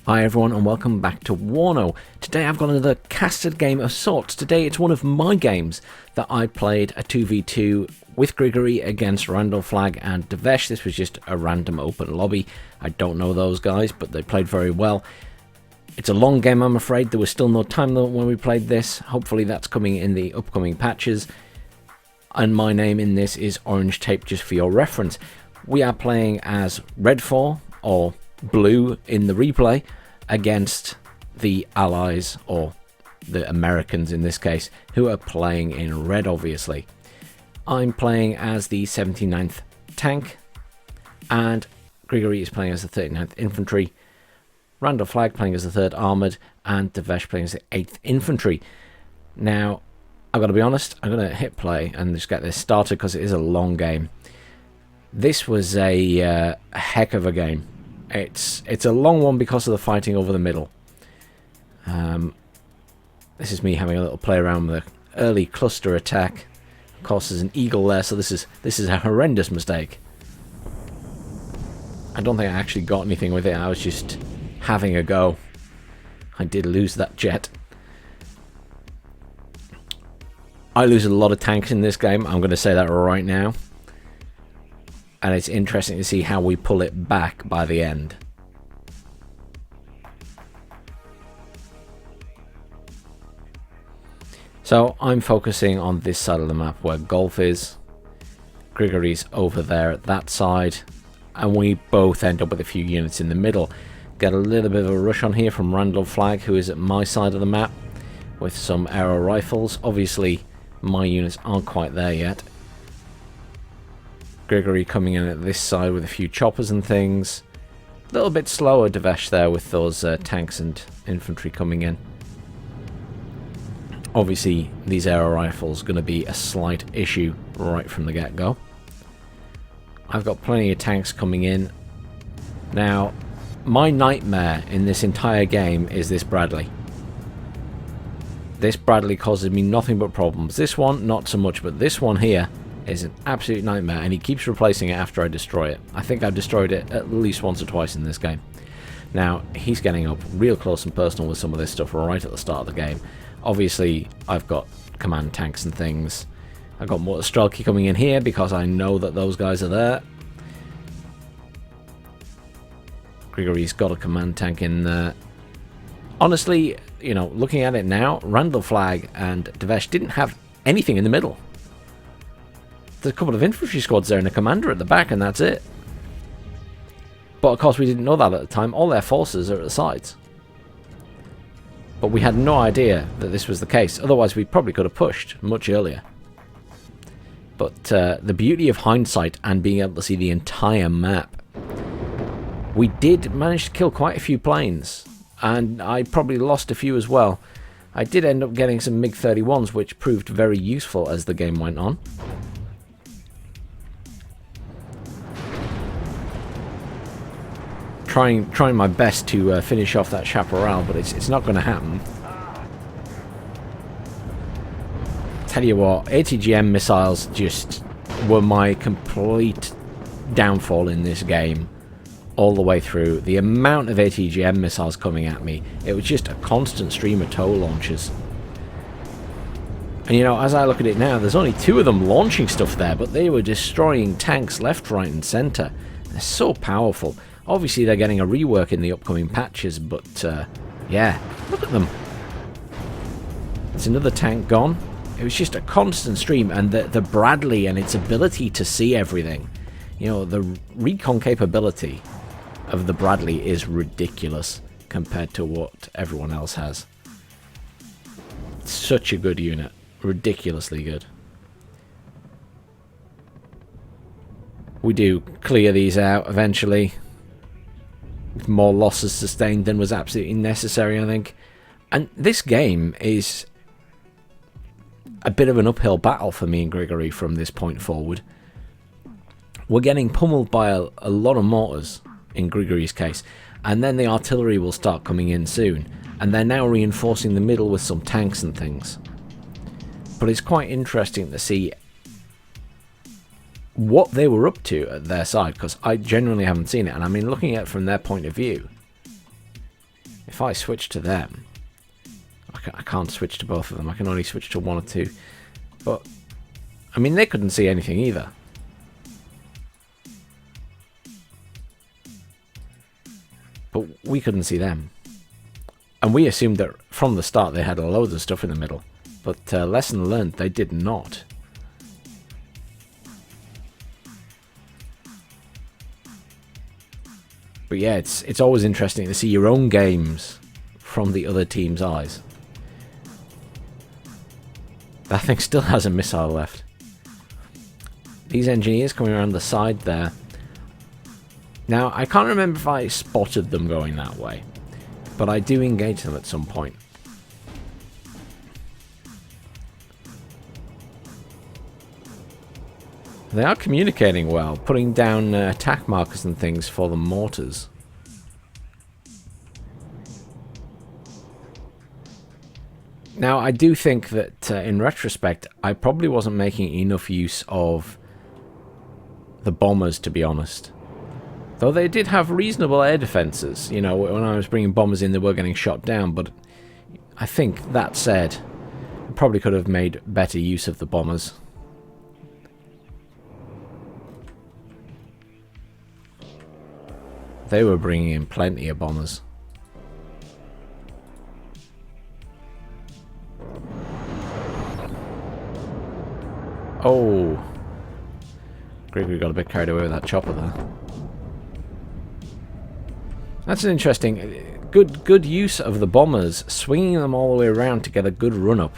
Hi everyone and welcome back to WARNO. Today I've got another casted game of sorts. Today it's one of my games that I played a 2v2 with Grigory against Randall Flag and Devesh. This was just a random open lobby. I don't know those guys, but they played very well. It's a long game, I'm afraid. There was still no time though when we played this. Hopefully that's coming in the upcoming patches. And my name in this is Orange Tape, just for your reference. We are playing as Red 4 or Blue in the replay against the Allies, or the Americans in this case, who are playing in red, obviously. I'm playing as the 79th tank, and Grigory is playing as the 39th infantry, Randall Flag playing as the 3rd armoured, and Devesh playing as the 8th infantry. Now, I've got to be honest, I'm going to hit play and just get this started because it is a long game. This was a heck of a game. It's a long one because of the fighting over the middle. This is me having a little play around with an early cluster attack. Of course, there's an eagle there, so this is a horrendous mistake. I don't think I actually got anything with it. I was just having a go. I did lose that jet. I lose a lot of tanks in this game. I'm going to say that right now. And it's interesting to see how we pull it back by the end. So I'm focusing on this side of the map where Golf is. Grigory's over there at that side. And we both end up with a few units in the middle. Get a little bit of a rush on here from Randall Flag, who is at my side of the map, with some arrow rifles. Obviously, my units aren't quite there yet. Grigory coming in at this side with a few choppers and things. A little bit slower Devesh there with those tanks and infantry coming in. Obviously, these arrow rifles are going to be a slight issue right from the get-go. I've got plenty of tanks coming in. Now, my nightmare in this entire game is this Bradley. This Bradley causes me nothing but problems. This one, not so much, but this one here is an absolute nightmare, and he keeps replacing it after I destroy it. I think I've destroyed it at least once or twice in this game. Now, he's getting up real close and personal with some of this stuff right at the start of the game. Obviously, I've got command tanks and things. I've got more Strelki coming in here because I know that those guys are there. Grigory's got a command tank in there. Honestly, you know, looking at it now, Randall Flag and Devesh didn't have anything in the middle. There's a couple of infantry squads there and a commander at the back, and that's it. But of course we didn't know that at the time. All their forces are at the sides. But we had no idea that this was the case. Otherwise we probably could have pushed much earlier. But the beauty of hindsight and being able to see the entire map, we did manage to kill quite a few planes. And I probably lost a few as well. I did end up getting some MiG-31s, which proved very useful as the game went on. Trying my best to finish off that chaparral, but it's not going to happen. Tell you what, ATGM missiles just were my complete downfall in this game all the way through. The amount of ATGM missiles coming at me, it was just a constant stream of tow launches. And you know, as I look at it now, there's only 2 of them launching stuff there, but they were destroying tanks left, right and centre. They're so powerful. Obviously, they're getting a rework in the upcoming patches, but yeah, look at them. There's another tank gone. It was just a constant stream, and the Bradley and its ability to see everything. You know, the recon capability of the Bradley is ridiculous compared to what everyone else has. It's such a good unit. Ridiculously good. We do clear these out eventually. More losses sustained than was absolutely necessary, I think. And this game is a bit of an uphill battle for me and Grigory from this point forward. We're getting pummeled by a lot of mortars in Grigory's case, and then the artillery will start coming in soon, and they're now reinforcing the middle with some tanks and things. But it's quite interesting to see what they were up to at their side, because I genuinely haven't seen it. And I mean, looking at it from their point of view, if I switch to them, I can't switch to both of them. I can only switch to one or two. But, I mean, they couldn't see anything either. But we couldn't see them. And we assumed that from the start they had loads of stuff in the middle. But lesson learned, they did not. But yeah, it's always interesting to see your own games from the other team's eyes. That thing still has a missile left. These engineers coming around the side there. Now, I can't remember if I spotted them going that way, but I do engage them at some point. They are communicating well, putting down attack markers and things for the mortars. Now, I do think that, in retrospect, I probably wasn't making enough use of the bombers, to be honest. Though they did have reasonable air defences. You know, when I was bringing bombers in, they were getting shot down, but I think, that said, I probably could have made better use of the bombers. They were bringing in plenty of bombers. Oh, Gregory got a bit carried away with that chopper there. That's an interesting, good use of the bombers, swinging them all the way around to get a good run up.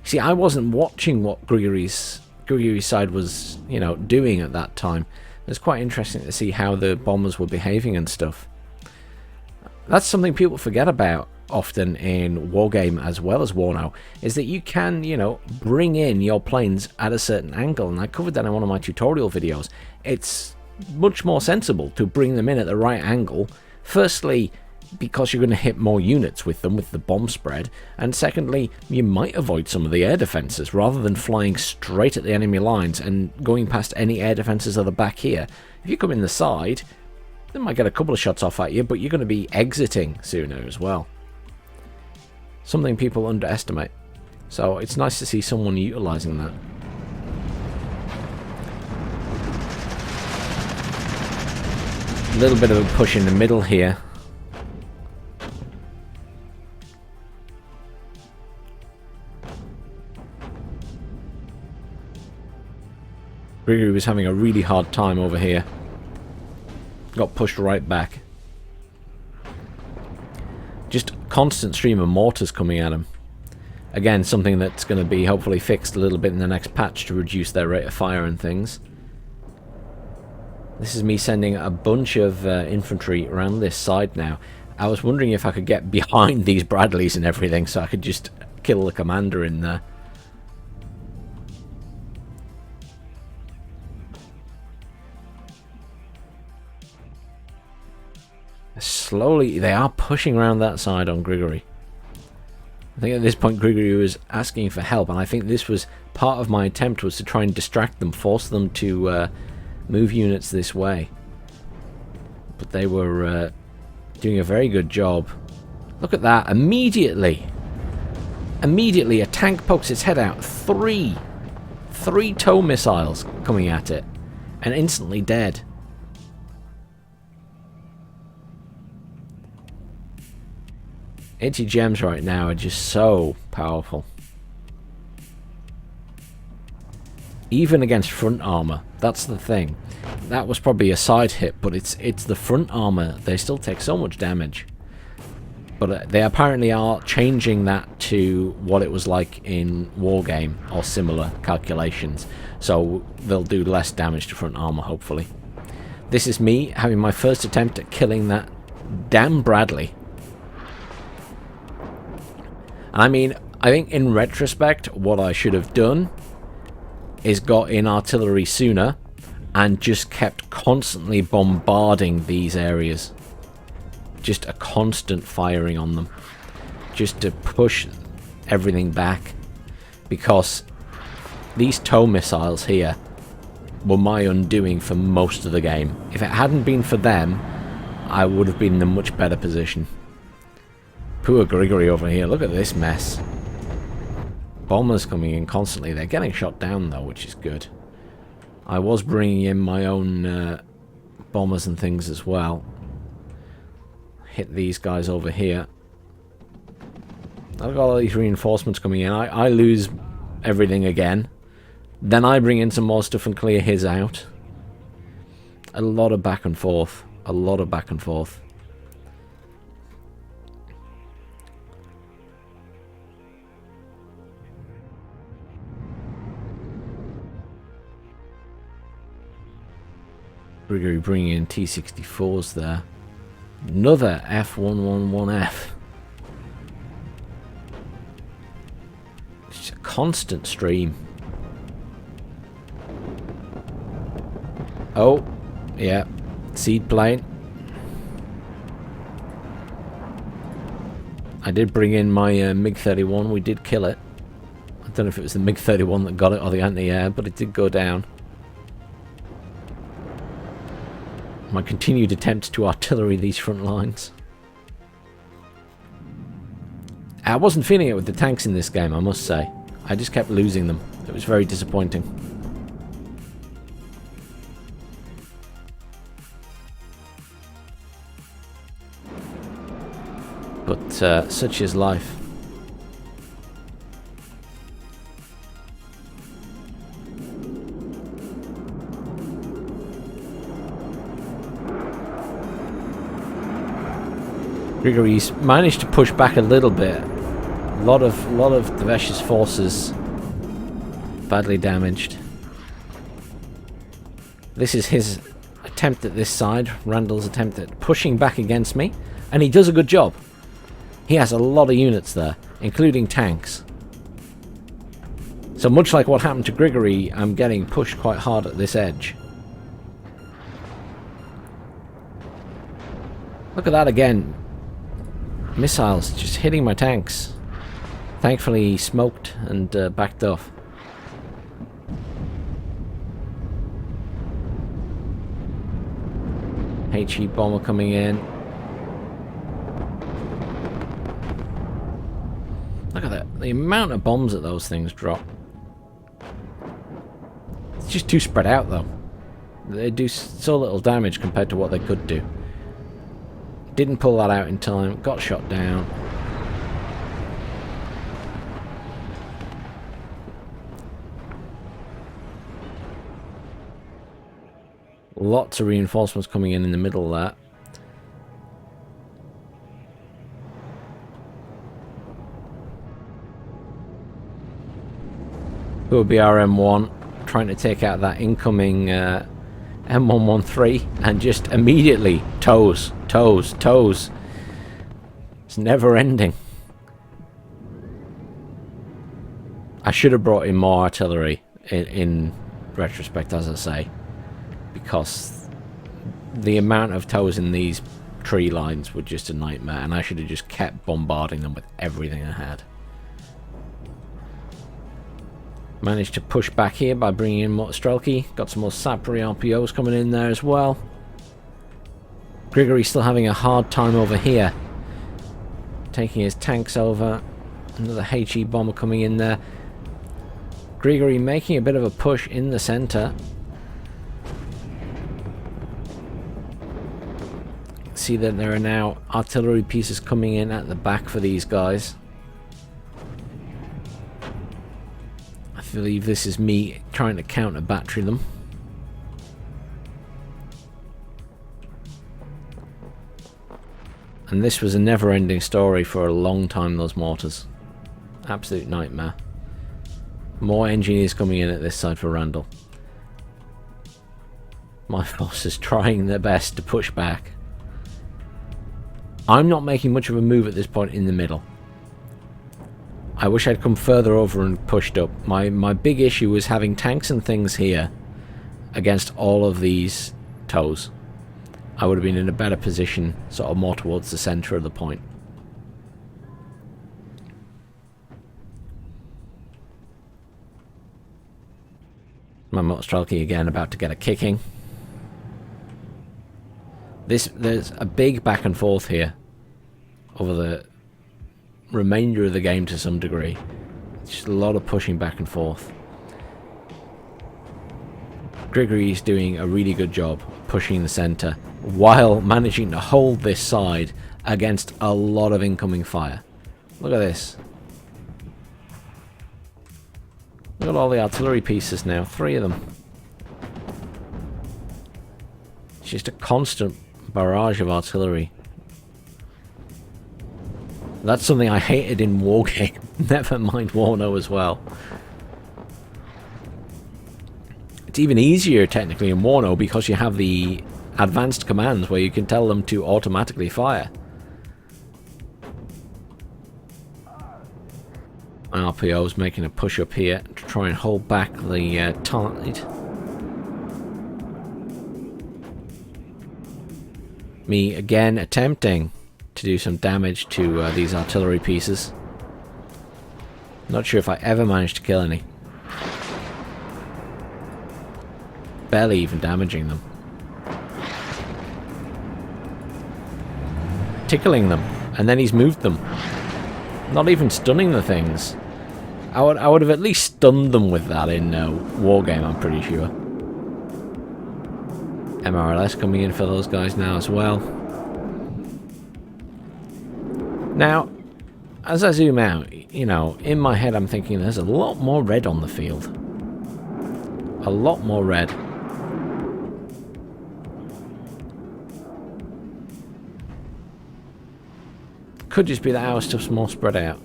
See, I wasn't watching what Gregory's side was, you know, doing at that time. It's quite interesting to see how the bombers were behaving and stuff. That's something people forget about often in Wargame as well as WARNO, is that you can, you know, bring in your planes at a certain angle, and I covered that in one of my tutorial videos. It's much more sensible to bring them in at the right angle, firstly because you're going to hit more units with them with the bomb spread, and secondly, you might avoid some of the air defences rather than flying straight at the enemy lines and going past any air defences at the back here. If you come in the side, they might get a couple of shots off at you, but you're going to be exiting sooner as well. Something people underestimate. So it's nice to see someone utilising that. A little bit of a push in the middle here. Gregory was having a really hard time over here. Got pushed right back. Just constant stream of mortars coming at him. Again, something that's going to be hopefully fixed a little bit in the next patch to reduce their rate of fire and things. This is me sending a bunch of infantry around this side now. I was wondering if I could get behind these Bradleys and everything so I could just kill the commander in there. Slowly, they are pushing around that side on Grigory. I think at this point Grigory was asking for help, and I think this was part of my attempt, was to try and distract them, force them to move units this way. But they were doing a very good job. Look at that, immediately a tank pokes its head out. Three tow missiles coming at it, and instantly dead. ATGMs right now are just so powerful. Even against front armor, that's the thing. That was probably a side hit, but it's the front armor. They still take so much damage. But they apparently are changing that to what it was like in Wargame, or similar calculations. So they'll do less damage to front armor, hopefully. This is me having my first attempt at killing that damn Bradley. I mean, I think in retrospect, what I should have done is got in artillery sooner and just kept constantly bombarding these areas. Just a constant firing on them. Just to push everything back. Because these tow missiles here were my undoing for most of the game. If it hadn't been for them, I would have been in a much better position. Poor Grigory over here. Look at this mess. Bombers coming in constantly. They're getting shot down though, which is good. I was bringing in my own bombers and things as well. Hit these guys over here. I've got all these reinforcements coming in. I lose everything again. Then I bring in some more stuff and clear his out. A lot of back and forth. A lot of back and forth. Grigory bringing in T-64s there. Another F111F. It's a constant stream. Oh, yeah. Seed plane. I did bring in my MiG-31. We did kill it. I don't know if it was the MiG-31 that got it or the anti-air, but it did go down. My continued attempt to artillery these front lines. I wasn't feeling it with the tanks in this game, I must say. I just kept losing them. It was very disappointing. But such is life. Grigory's managed to push back a little bit. A lot of Devesh's forces badly damaged. This is his attempt at this side, Randall's attempt at pushing back against me, and he does a good job. He has a lot of units there, including tanks. So much like what happened to Grigory, I'm getting pushed quite hard at this edge. Look at that again. Missiles just hitting my tanks. Thankfully he smoked and backed off. HE bomber coming in. Look at that. The amount of bombs that those things drop. It's just too spread out though. They do so little damage compared to what they could do. Didn't pull that out in time. Got shot down. Lots of reinforcements coming in the middle there. Who will be our M1 trying to take out that incoming M113 and just immediately toes. It's never ending. I should have brought in more artillery in retrospect, as I say, because the amount of toes in these tree lines were just a nightmare, and I should have just kept bombarding them with everything I had. Managed to push back here by bringing in more Strelky. Got some more Sapri RPOs coming in there as well. Grigory's still having a hard time over here. Taking his tanks over. Another HE bomber coming in there. Grigory making a bit of a push in the center. See that there are now artillery pieces coming in at the back for these guys. I believe this is me trying to counter battery them. And this was a never-ending story for a long time, those mortars. Absolute nightmare. More engineers coming in at this side for Randall. My forces trying their best to push back. I'm not making much of a move at this point in the middle. I wish I'd come further over and pushed up. My big issue was having tanks and things here against all of these toes. I would have been in a better position, sort of more towards the centre of the point. My Mostralki again about to get a kicking. There's a big back and forth here over remainder of the game to some degree. Just a lot of pushing back and forth. Grigory's doing a really good job pushing the centre while managing to hold this side against a lot of incoming fire. Look at this. Look at all the artillery pieces now, 3 of them. It's just a constant barrage of artillery. That's something I hated in Wargame. Never mind WARNO as well. It's even easier technically in WARNO because you have the advanced commands where you can tell them to automatically fire. RPO's making a push up here to try and hold back the tide. Me again attempting to do some damage to these artillery pieces. Not sure if I ever managed to kill any. Barely even damaging them. Tickling them, and then he's moved them. Not even stunning the things. I would have at least stunned them with that in Wargame, I'm pretty sure. MRLS coming in for those guys now as well. Now, as I zoom out, you know, in my head I'm thinking there's a lot more red on the field. A lot more red. Could just be that our stuff's more spread out.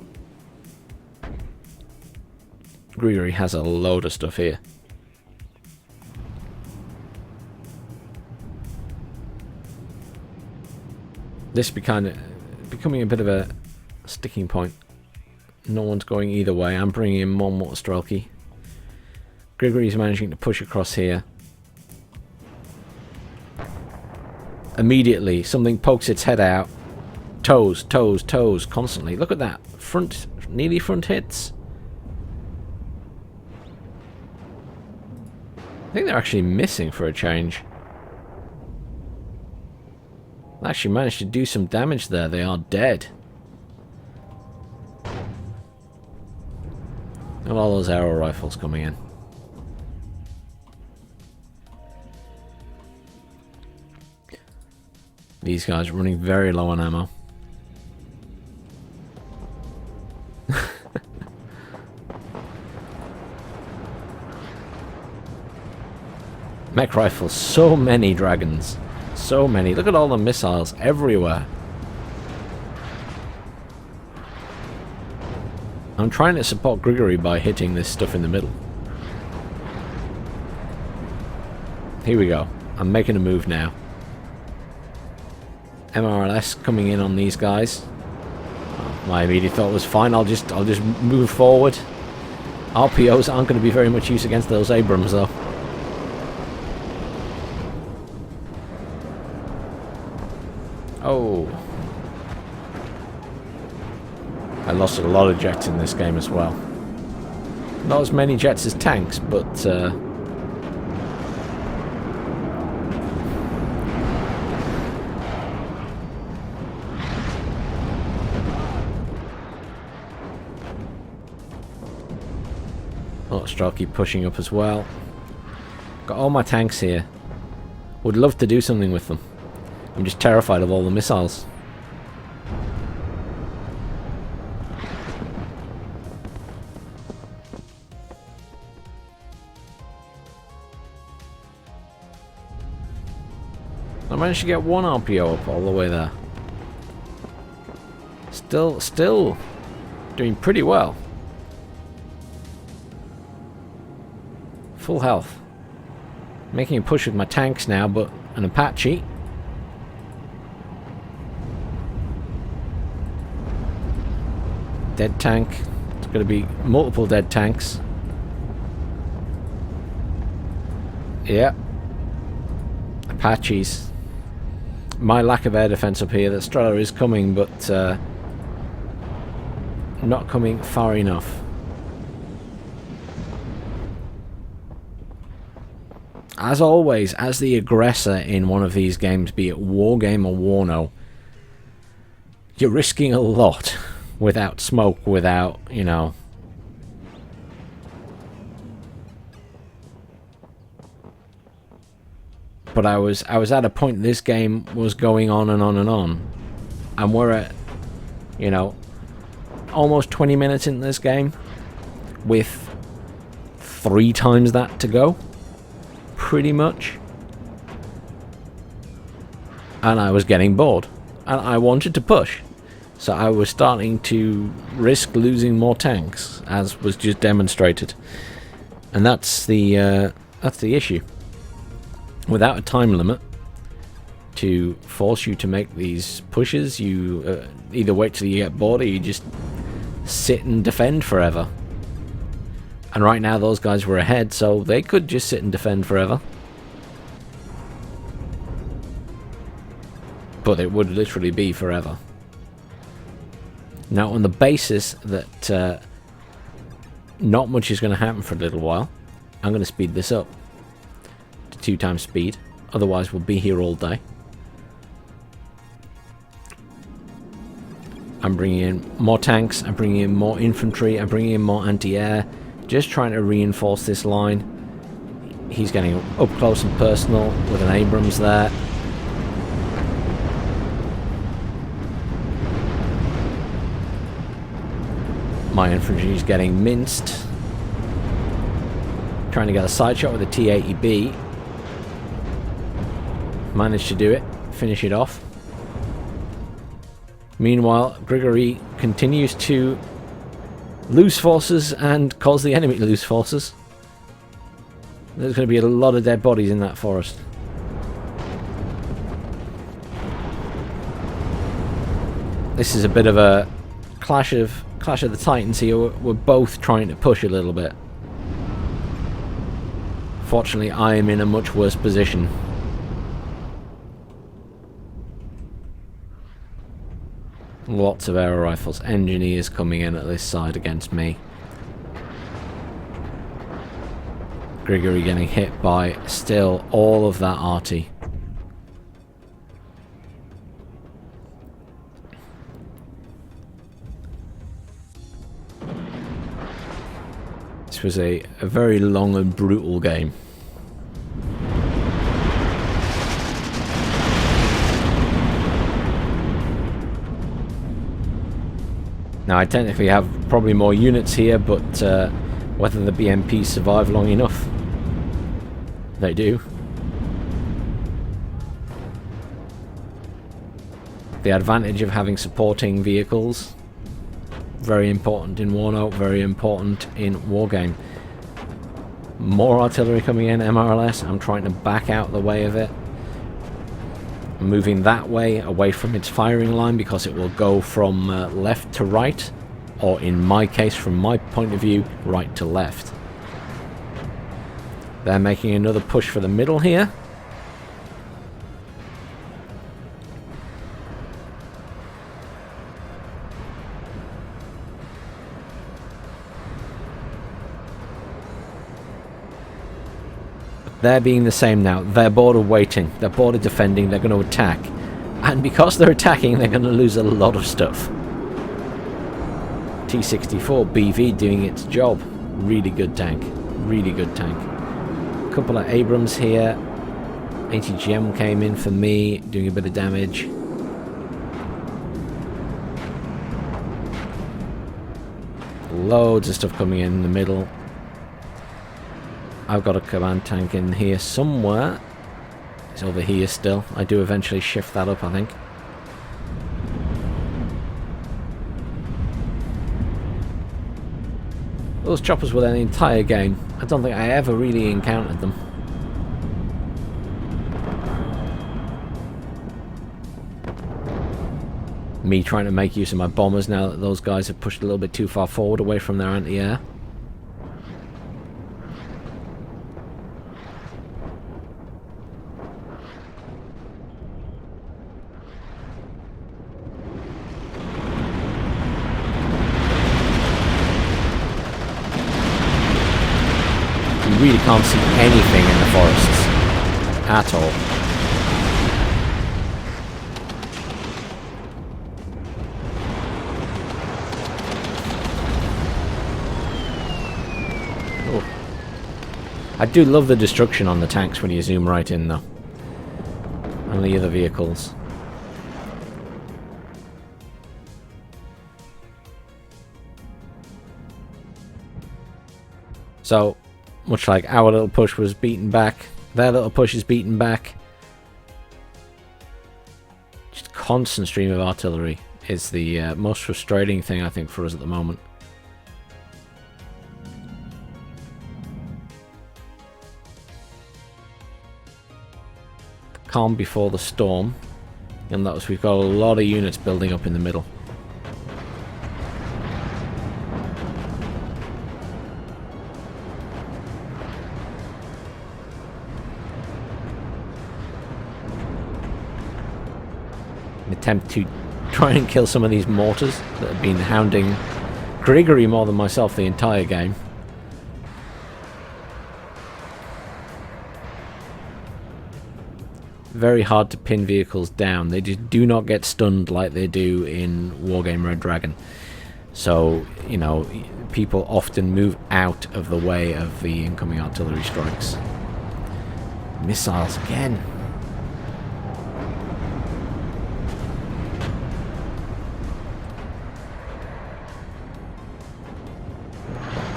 Grigory has a load of stuff here. This becoming a bit of a sticking point. No one's going either way. I'm bringing in more Mortarstrelki. Grigory's managing to push across here. Immediately, something pokes its head out. Toes, toes, toes, constantly. Look at that. Front, nearly front hits. I think they're actually missing for a change. They actually managed to do some damage there. They are dead. And all those arrow rifles coming in. These guys are running very low on ammo. Mech rifles, so many dragons. So many. Look at all the missiles everywhere. I'm trying to support Grigory by hitting this stuff in the middle. Here we go. I'm making a move now. MRLS coming in on these guys. My immediate thought was fine, I'll just move forward. RPOs aren't going to be very much use against those Abrams though. Oh. I lost a lot of jets in this game as well. Not as many jets as tanks, but Strelky pushing up as well. Got all my tanks here. Would love to do something with them. I'm just terrified of all the missiles. I managed to get one RPO up all the way there. Still doing pretty well. Full health. Making a push with my tanks now, but an Apache. Dead tank. It's going to be multiple dead tanks. Yeah. Apaches. My lack of air defense up here. The Strela is coming, but not coming far enough. As always, as the aggressor in one of these games, be it Wargame or WARNO, you're risking a lot without smoke, without, you know... But I was at a point this game was going on and on and on. And we're at, you know, almost 20 minutes in this game with 3 times that to go. Pretty much. And I was getting bored. And I wanted to push. So I was starting to risk losing more tanks, as was just demonstrated. And that's the issue. Without a time limit to force you to make these pushes, you either wait till you get bored or you just sit and defend forever. And right now those guys were ahead, so they could just sit and defend forever. But it would literally be forever. Now, on the basis that not much is going to happen for a little while, I'm going to speed this up to 2 times speed. Otherwise, we'll be here all day. I'm bringing in more tanks, I'm bringing in more infantry, I'm bringing in more anti-air. Just trying to reinforce this line. He's getting up close and personal with an Abrams there. My infantry is getting minced. Trying to get a side shot with a T-80B. Managed to do it. Finish it off. Meanwhile, Grigory continues to lose forces and cause the enemy to lose forces. There's going to be a lot of dead bodies in that forest. This is a bit of a clash of the Titans here. We're both trying to push a little bit. Fortunately, I am in a much worse position. Lots of air rifles. Engineers coming in at this side against me. Grigory getting hit by still all of that arty. This was a very long and brutal game. Now, I technically have probably more units here, but whether the BMPs survive long enough, they do. The advantage of having supporting vehicles, very important in WARNO, very important in Wargame. More artillery coming in, MRLS. I'm trying to back out the way of it. I'm moving that way, away from its firing line, because it will go from left to right, or in my case, from my point of view, right to left. They're making another push for the middle here. They're being the same now. They're bored of waiting. They're bored of defending. They're going to attack. And because they're attacking, they're going to lose a lot of stuff. T-64 BV doing its job. Really good tank. Really good tank. A couple of Abrams here. ATGM came in for me, doing a bit of damage. Loads of stuff coming in the middle. I've got a command tank in here somewhere. It's over here still. I do eventually shift that up, I think. Those choppers were there the entire game. I don't think I ever really encountered them. Me trying to make use of my bombers now that those guys have pushed a little bit too far forward away from their anti-air. You really can't see anything in the forests at all. I do love the destruction on the tanks when you zoom right in, though. And the other vehicles. So, much like our little push was beaten back, their little push is beaten back. Just constant stream of artillery is the most frustrating thing, I think, for us at the moment. Calm before the storm. You'll notice we've got a lot of units building up in the middle. Attempt to try and kill some of these mortars that have been hounding Grigory more than myself the entire game. Very hard to pin vehicles down. They just do not get stunned like they do in Wargame Red Dragon. So, you know, people often move out of the way of the incoming artillery strikes. Missiles again.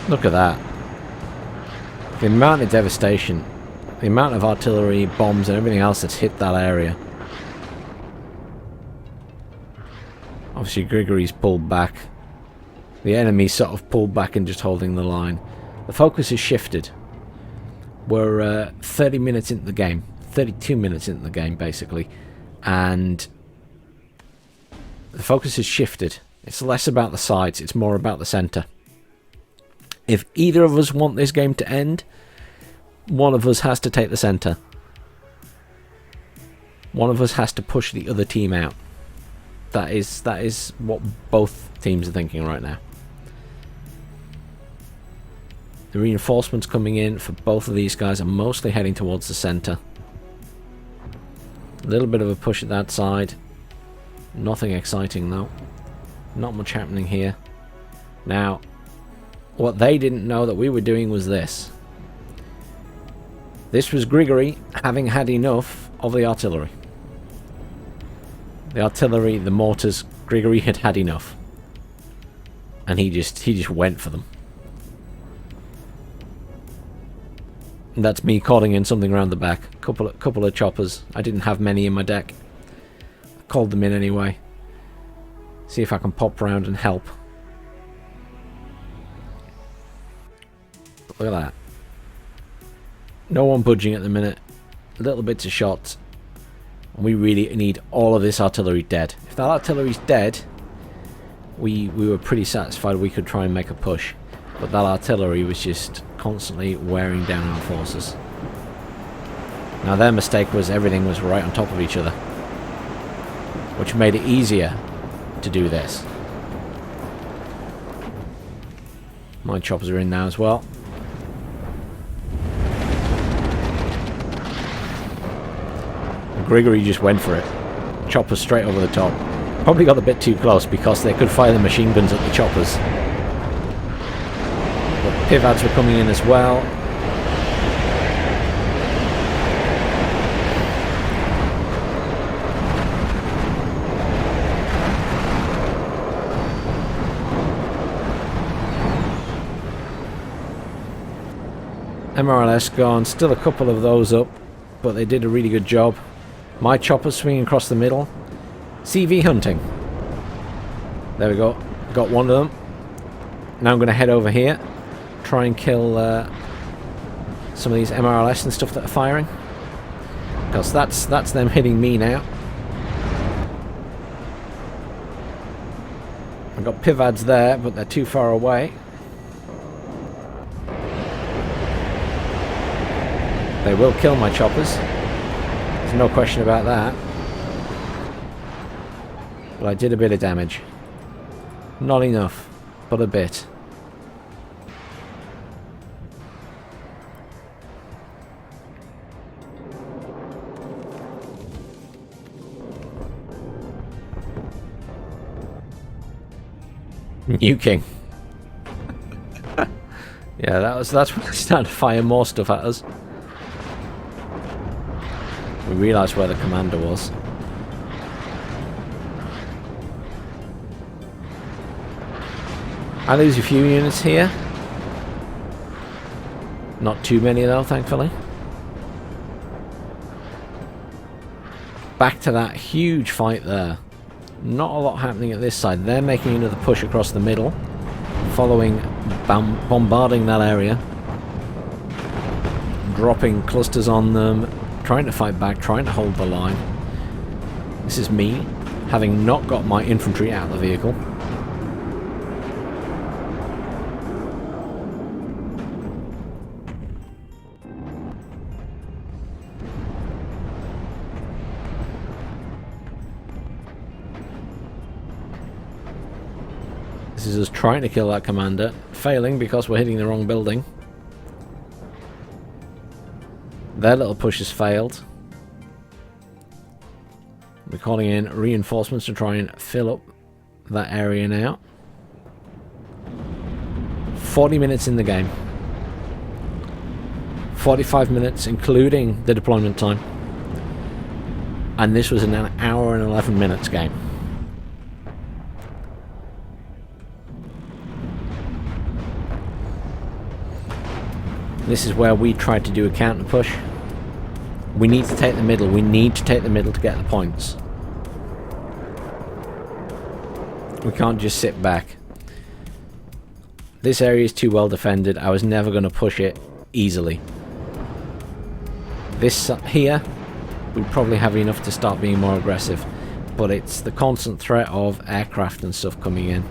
Look at that. The amount of devastation, the amount of artillery, bombs and everything else that's hit that area. Obviously Grigory's pulled back. The enemy's sort of pulled back and just holding the line. The focus has shifted. We're 30 minutes into the game. 32 minutes into the game, basically. And the focus has shifted. It's less about the sides, it's more about the centre. If either of us want this game to end, one of us has to take the centre. One of us has to push the other team out. That is what both teams are thinking right now. The reinforcements coming in for both of these guys are mostly heading towards the centre. A little bit of a push at that side. Nothing exciting though. Not much happening here. Now, what they didn't know that we were doing was this. This was Grigory having had enough of the artillery. The artillery, the mortars, Grigory had had enough. And he just went for them. And that's me calling in something around the back. Couple of choppers. I didn't have many in my deck. I called them in anyway. See if I can pop round and help. Look at that. No one budging at the minute. Little bits of shots. And we really need all of this artillery dead. If that artillery's dead, we were pretty satisfied we could try and make a push. But that artillery was just constantly wearing down our forces. Now their mistake was everything was right on top of each other, which made it easier to do this. My choppers are in now as well. Grigory just went for it. Choppers straight over the top. Probably got a bit too close because they could fire the machine guns at the choppers. But pivads were coming in as well. MRLS gone. Still a couple of those up, but they did a really good job. My chopper swinging across the middle. CV hunting. There we go. Got one of them. Now I'm going to head over here. Try and kill some of these MRLS and stuff that are firing. Because that's them hitting me now. I've got pivads there, but they're too far away. They will kill my choppers. There's no question about that. But I did a bit of damage. Not enough, but a bit. Nuking. Yeah, that's when they started to fire more stuff at us. We realised where the commander was. I lose a few units here. Not too many though, thankfully. Back to that huge fight there. Not a lot happening at this side. They're making another push across the middle, following, bombarding that area, dropping clusters on them, trying to fight back, trying to hold the line. This is me, having not got my infantry out of the vehicle. This is us trying to kill that commander, failing because we're hitting the wrong building. Their little push has failed. We're calling in reinforcements to try and fill up that area now. 40 minutes in the game. 45 minutes including the deployment time. And this was an hour and 11 minutes game. This is where we tried to do a counter push. We need to take the middle. We need to take the middle to get the points. We can't just sit back. This area is too well defended. I was never going to push it easily. This here, we probably have enough to start being more aggressive. But it's the constant threat of aircraft and stuff coming in.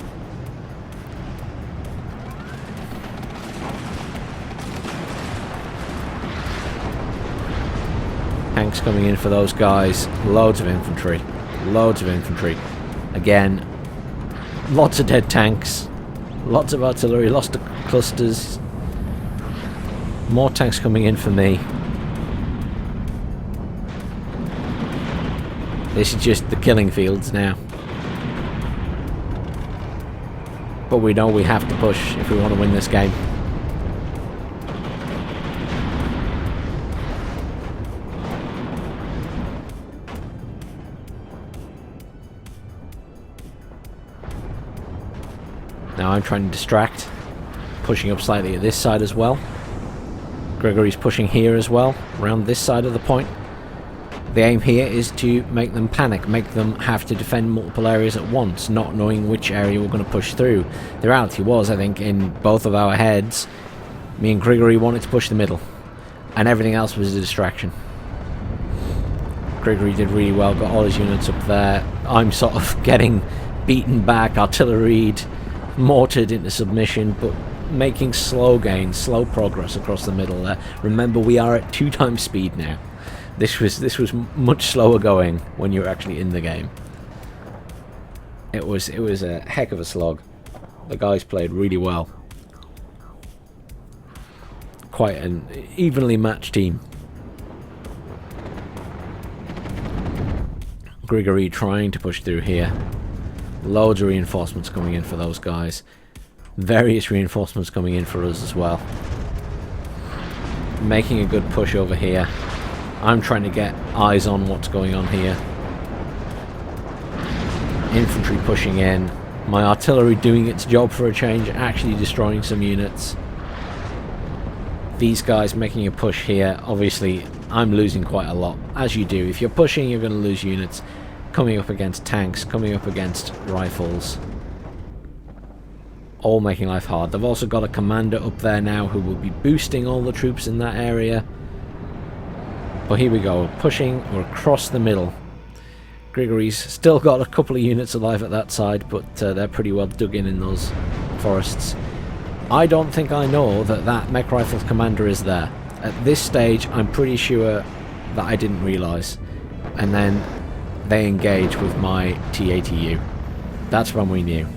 Tanks coming in for those guys. Loads of infantry. Loads of infantry. Again, lots of dead tanks. Lots of artillery. Lots of clusters. More tanks coming in for me. This is just the killing fields now. But we know we have to push if we want to win this game. Now I'm trying to distract, pushing up slightly at this side as well. Gregory's pushing here as well, around this side of the point. The aim here is to make them panic, make them have to defend multiple areas at once, not knowing which area we're going to push through. The reality was, I think, in both of our heads, me and Gregory wanted to push the middle, and everything else was a distraction. Gregory did really well, got all his units up there. I'm sort of getting beaten back, artilleried, mortared into submission, but making slow gains, slow progress across the middle there. Remember, we are at 2 times speed now. This was much slower going when you were actually in the game. It was a heck of a slog. The guys played really well. Quite an evenly matched team. Gregory trying to push through here. Loads of reinforcements coming in for those guys. Various reinforcements coming in for us as well. Making a good push over here. I'm trying to get eyes on what's going on here. Infantry pushing in. My artillery doing its job for a change, actually destroying some units. These guys making a push here. Obviously, I'm losing quite a lot, as you do. If you're pushing, you're going to lose units. Coming up against tanks, coming up against rifles. All making life hard. They've also got a commander up there now who will be boosting all the troops in that area. But here we go, pushing, we're across the middle. Gregory's still got a couple of units alive at that side, but they're pretty well dug in those forests. I don't think I know that that mech rifle commander is there. At this stage, I'm pretty sure that I didn't realise. And then they engage with my TATU. That's when we knew.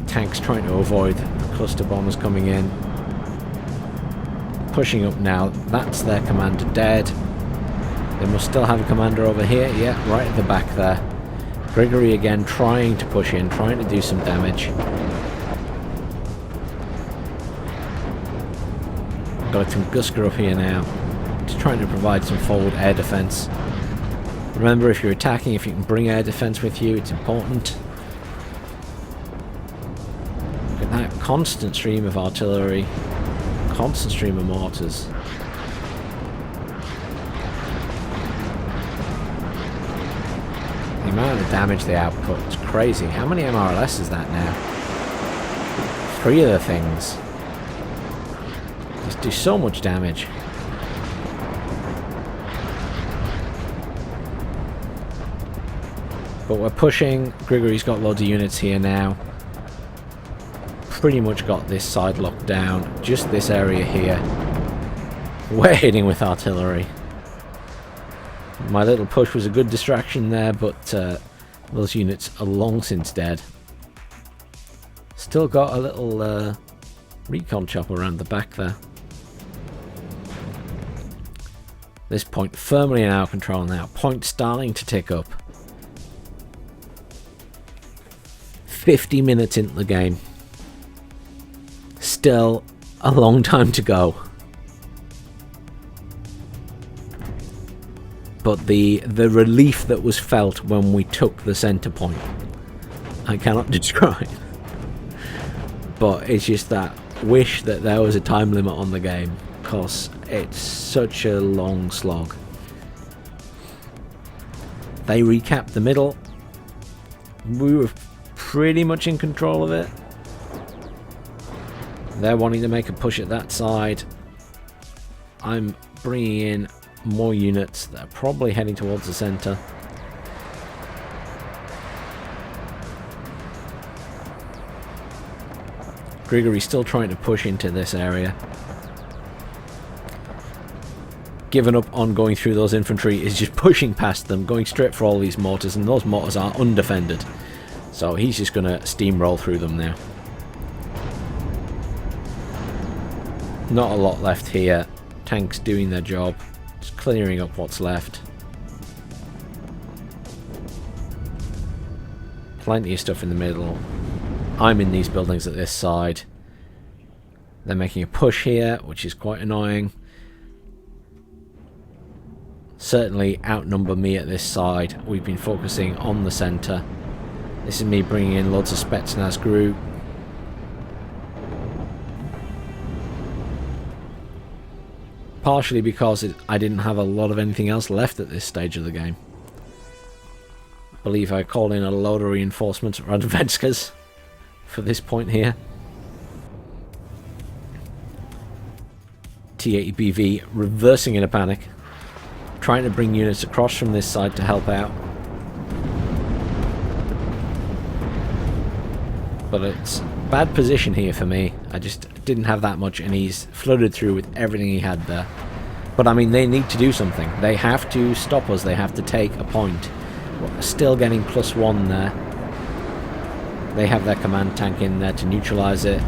Tanks trying to avoid the cluster bombers coming in. Pushing up now. That's their commander dead. They must still have a commander over here. Yeah, right at the back there. Gregory again trying to push in, trying to do some damage. Got a Tunguska up here now, just trying to provide some forward air defence. Remember, if you're attacking, if you can bring air defence with you, it's important. Look at that constant stream of artillery, constant stream of mortars. The amount of damage they output is crazy. How many MRLS is that now? 3 of the things. Just do so much damage. But we're pushing. Grigory's got loads of units here now. Pretty much got this side locked down. Just this area here. We're hitting with artillery. My little push was a good distraction there, but those units are long since dead. Still got a little recon chopper around the back there. This point firmly in our control now. Point starting to tick up. 50 minutes into the game. Still a long time to go. But the relief that was felt when we took the centre point, I cannot describe. But it's just that wish that there was a time limit on the game, because it's such a long slog. They recapped the middle. We were pretty much in control of it. They're wanting to make a push at that side. I'm bringing in more units that are probably heading towards the centre. Grigory's still trying to push into this area. Giving up on going through those infantry is just pushing past them, going straight for all these mortars, and those mortars are undefended. So he's just going to steamroll through them now. Not a lot left here. Tanks doing their job. Just clearing up what's left. Plenty of stuff in the middle. I'm in these buildings at this side. They're making a push here, which is quite annoying. Certainly outnumber me at this side. We've been focusing on the centre. This is me bringing in loads of Spetsnaz group. Partially because I didn't have a lot of anything else left at this stage of the game. I believe I called in a load of reinforcements at Radovetskas for this point here. T-80BV reversing in a panic, trying to bring units across from this side to help out. But it's bad position here for me. I just didn't have that much, and he's flooded through with everything he had there. But I mean, they need to do something. They have to stop us. They have to take a point. We're still getting +1 there. They have their command tank in there to neutralise it.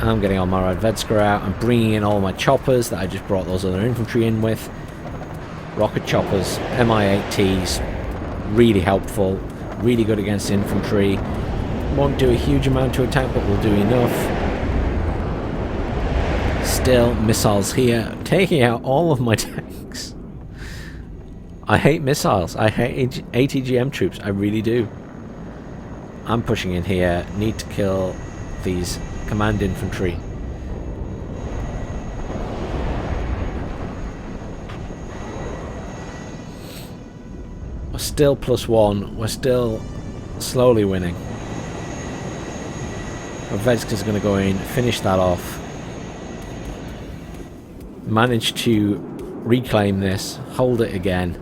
I'm getting all my Radvetska out. I'm bringing in all my choppers that I just brought those other infantry in with. Rocket choppers, Mi-8Ts, really helpful, really good against infantry. Won't do a huge amount to attack, but will do enough. Still, missiles here, taking out all of my tanks. I hate missiles. I hate ATGM troops. I really do. I'm pushing in here. Need to kill these command infantry. We're still +1. We're still slowly winning. Radvetska's going to go in, finish that off. Manage to reclaim this, hold it again.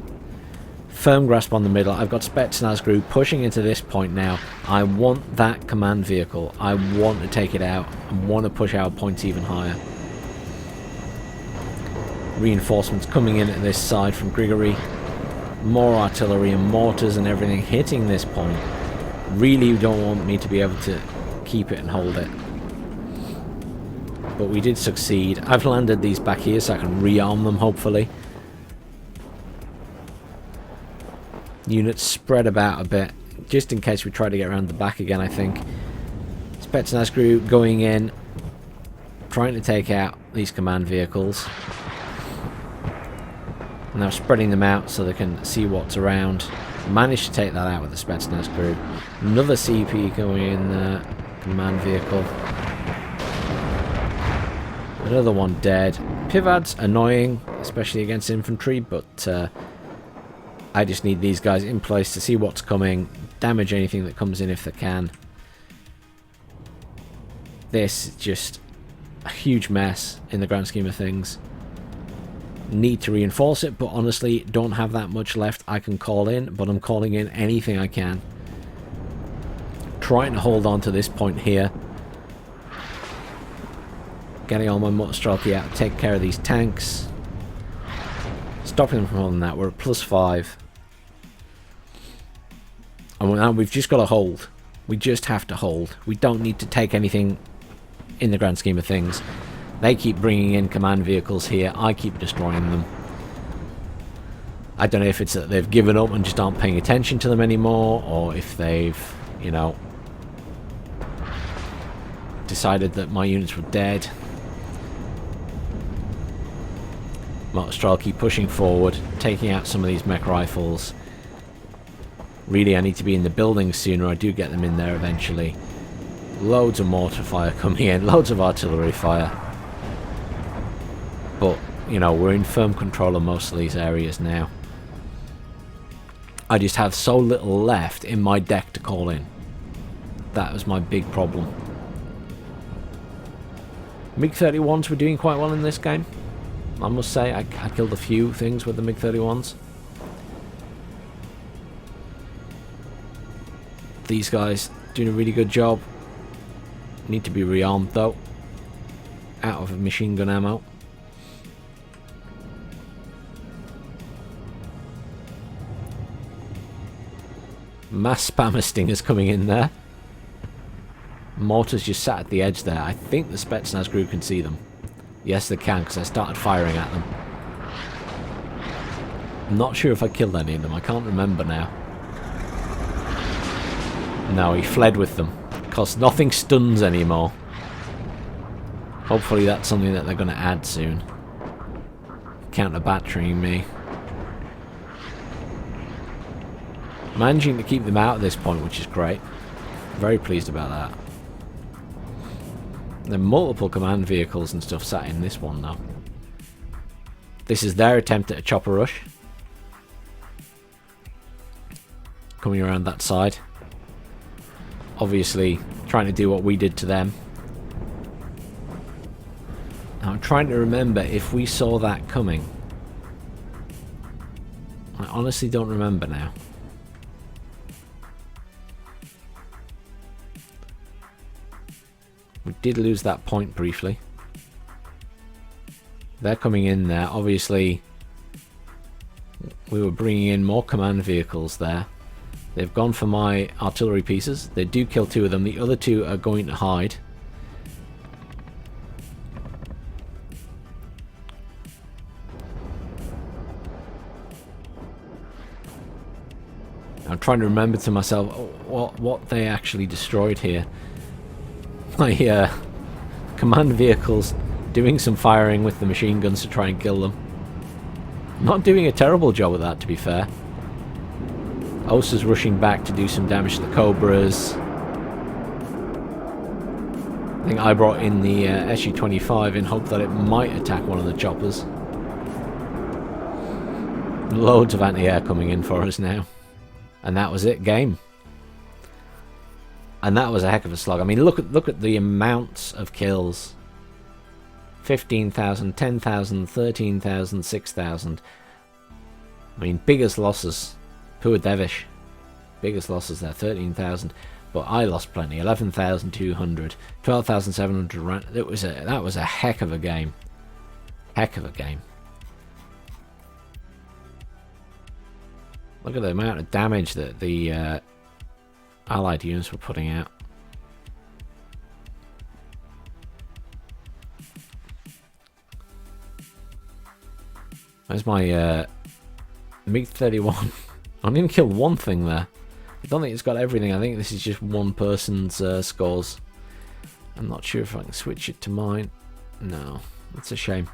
Firm grasp on the middle. I've got Spetsnaz group pushing into this point now. I want that command vehicle. I want to take it out. I want to push our points even higher. Reinforcements coming in at this side from Grigory. More artillery and mortars and everything hitting this point. Really don't want me to be able to keep it and hold it. But we did succeed. I've landed these back here so I can rearm them, hopefully. Units spread about a bit, just in case we try to get around the back again, I think. Spetsnaz group going in, trying to take out these command vehicles. Now spreading them out so they can see what's around. Managed to take that out with the Spetsnaz crew. Another CP going in there. Command vehicle. Another one dead. Pivad's annoying, especially against infantry, but I just need these guys in place to see what's coming, damage anything that comes in if they can. This is just a huge mess in the grand scheme of things. Need to reinforce it, but honestly don't have that much left I can call in, but I'm calling in anything I can. Trying to hold on to this point here. Getting all my motorstrelky out, take care of these tanks. Stopping them from holding that. We're at +5. And now we've just got to hold. We just have to hold. We don't need to take anything in the grand scheme of things. They keep bringing in command vehicles here. I keep destroying them. I don't know if it's that they've given up and just aren't paying attention to them anymore, or if they've, you know, decided that my units were dead. Motorstrel keep pushing forward, taking out some of these mech rifles. Really, I need to be in the buildings sooner. I do get them in there eventually. Loads of mortar fire coming in, loads of artillery fire. But, you know, we're in firm control of most of these areas now. I just have so little left in my deck to call in. That was my big problem. MiG-31s were doing quite well in this game. I must say, I killed a few things with the MiG-31s. These guys doing a really good job. Need to be rearmed though. Out of machine gun ammo. Mass spammer stingers coming in there. Mortars just sat at the edge there. I think the Spetsnaz group can see them. Yes, they can, because I started firing at them. I'm not sure if I killed any of them. I can't remember now. No, he fled with them. Because nothing stuns anymore. Hopefully that's something that they're going to add soon. Counter batterying me. Managing to keep them out at this point, which is great. Very pleased about that. There are multiple command vehicles and stuff sat in this one now. This is their attempt at a chopper rush. Coming around that side. Obviously trying to do what we did to them. Now I'm trying to remember if we saw that coming. I honestly don't remember now. We did lose that point briefly. They're coming in there. Obviously, we were bringing in more command vehicles there. They've gone for my artillery pieces. They do kill 2 of them. The other 2 are going to hide. I'm trying to remember to myself what they actually destroyed here. My command vehicles doing some firing with the machine guns to try and kill them. Not doing a terrible job of that, to be fair. Osa's rushing back to do some damage to the Cobras. I think I brought in the SU-25 in hope that it might attack one of the choppers. Loads of anti-air coming in for us now. And that was it, game. And that was a heck of a slog. I mean, look at the amounts of kills. 15,000, 10,000, 13,000, 6,000. I mean, biggest losses. Poor Devish. Biggest losses there, 13,000. But I lost plenty. 11,200, 12,700 rand. That was a heck of a game. Heck of a game. Look at the amount of damage that the Allied units were putting out. There's my MiG-31. I only killed one thing there. I don't think it's got everything. I think this is just one person's scores. I'm not sure if I can switch it to mine. No, It's a shame.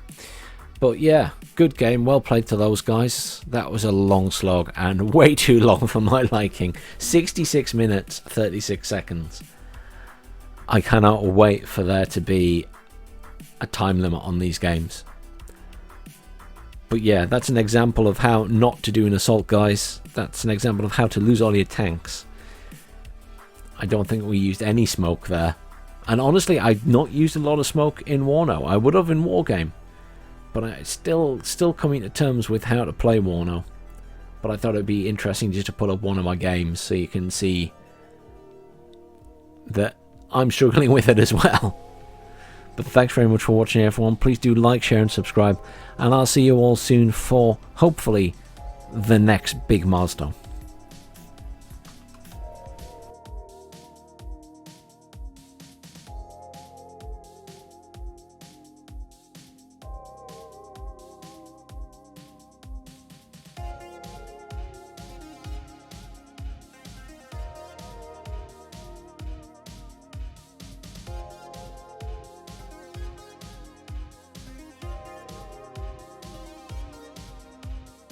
But yeah, good game. Well played to those guys. That was a long slog and way too long for my liking. 66 minutes, 36 seconds. I cannot wait for there to be a time limit on these games. But yeah, that's an example of how not to do an assault, guys. That's an example of how to lose all your tanks. I don't think we used any smoke there. And honestly, I've not used a lot of smoke in WARNO. I would have in Wargame. But I'm still coming to terms with how to play WARNO. But I thought it'd be interesting just to put up one of my games so you can see that I'm struggling with it as well. But thanks very much for watching, everyone. Please do like, share and subscribe. And I'll see you all soon for, hopefully, the next big milestone.